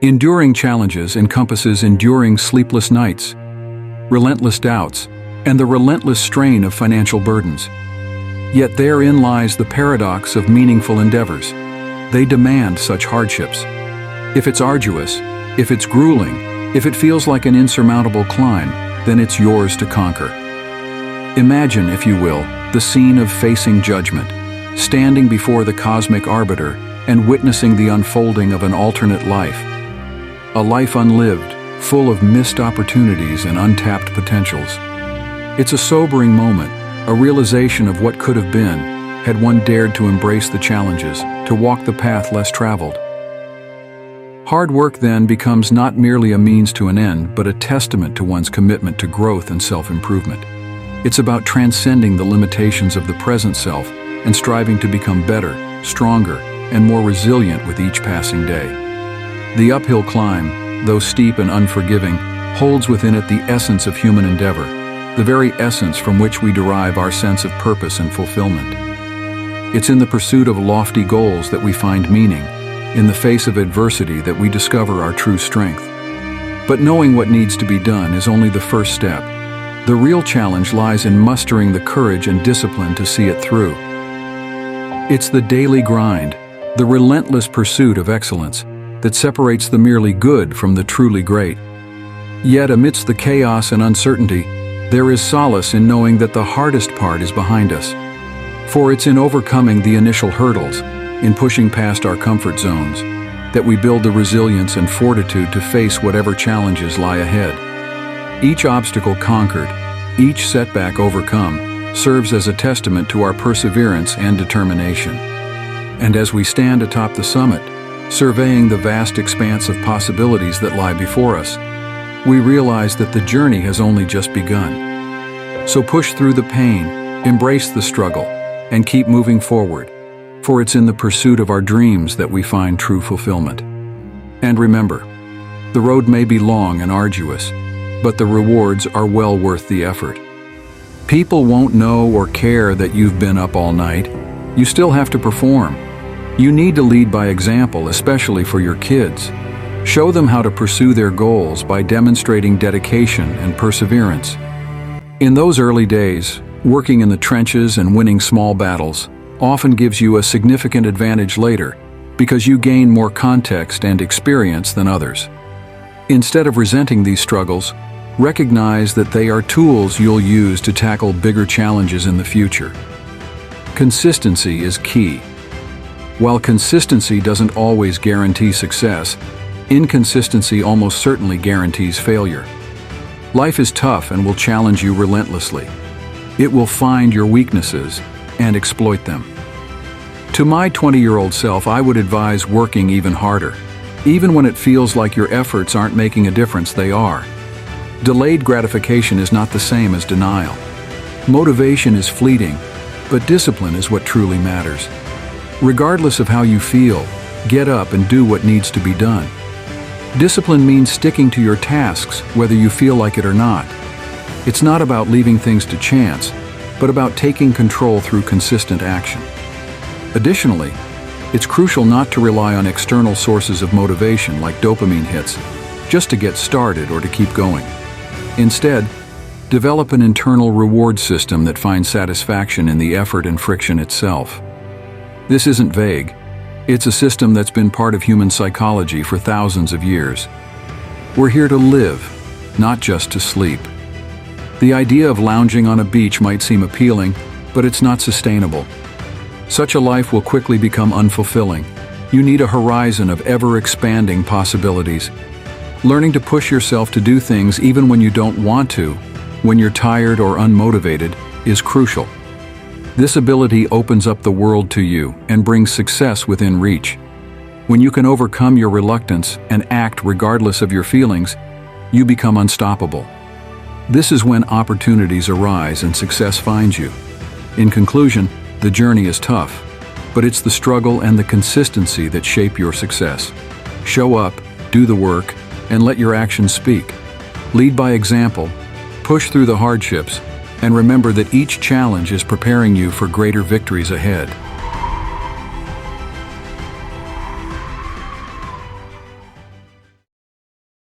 Enduring challenges encompasses enduring sleepless nights, relentless doubts, and the relentless strain of financial burdens. Yet therein lies the paradox of meaningful endeavors. They demand such hardships. If it's arduous, if it's grueling, if it feels like an insurmountable climb, then it's yours to conquer. Imagine, if you will, the scene of facing judgment, standing before the cosmic arbiter and witnessing the unfolding of an alternate life. A life unlived, full of missed opportunities and untapped potentials. It's a sobering moment, a realization of what could have been, had one dared to embrace the challenges, to walk the path less traveled. Hard work then becomes not merely a means to an end, but a testament to one's commitment to growth and self-improvement. It's about transcending the limitations of the present self and striving to become better, stronger, and more resilient with each passing day. The uphill climb, though steep and unforgiving, holds within it the essence of human endeavor, the very essence from which we derive our sense of purpose and fulfillment. It's in the pursuit of lofty goals that we find meaning, in the face of adversity that we discover our true strength. But knowing what needs to be done is only the first step. The real challenge lies in mustering the courage and discipline to see it through. It's the daily grind, the relentless pursuit of excellence, that separates the merely good from the truly great. Yet amidst the chaos and uncertainty, there is solace in knowing that the hardest part is behind us. For it's in overcoming the initial hurdles, in pushing past our comfort zones, that we build the resilience and fortitude to face whatever challenges lie ahead. Each obstacle conquered, each setback overcome, serves as a testament to our perseverance and determination. And as we stand atop the summit, surveying the vast expanse of possibilities that lie before us, we realize that the journey has only just begun. So push through the pain, embrace the struggle, and keep moving forward, for it's in the pursuit of our dreams that we find true fulfillment. And remember, the road may be long and arduous, but the rewards are well worth the effort. People won't know or care that you've been up all night. You still have to perform. You need to lead by example, especially for your kids. Show them how to pursue their goals by demonstrating dedication and perseverance. In those early days, working in the trenches and winning small battles often gives you a significant advantage later because you gain more context and experience than others. Instead of resenting these struggles, recognize that they are tools you'll use to tackle bigger challenges in the future. Consistency is key. While consistency doesn't always guarantee success, inconsistency almost certainly guarantees failure. Life is tough and will challenge you relentlessly. It will find your weaknesses and exploit them. To my 20-year-old self, I would advise working even harder. Even when it feels like your efforts aren't making a difference, they are. Delayed gratification is not the same as denial. Motivation is fleeting, but discipline is what truly matters. Regardless of how you feel, get up and do what needs to be done. Discipline means sticking to your tasks, whether you feel like it or not. It's not about leaving things to chance, but about taking control through consistent action. Additionally, it's crucial not to rely on external sources of motivation like dopamine hits, just to get started or to keep going. Instead, develop an internal reward system that finds satisfaction in the effort and friction itself. This isn't vague. It's a system that's been part of human psychology for thousands of years. We're here to live, not just to sleep. The idea of lounging on a beach might seem appealing, but it's not sustainable. Such a life will quickly become unfulfilling. You need a horizon of ever-expanding possibilities. Learning to push yourself to do things even when you don't want to, when you're tired or unmotivated, is crucial. This ability opens up the world to you and brings success within reach. When you can overcome your reluctance and act regardless of your feelings, you become unstoppable. This is when opportunities arise and success finds you. In conclusion, the journey is tough, but it's the struggle and the consistency that shape your success. Show up, do the work, and let your actions speak. Lead by example, push through the hardships, and remember that each challenge is preparing you for greater victories ahead.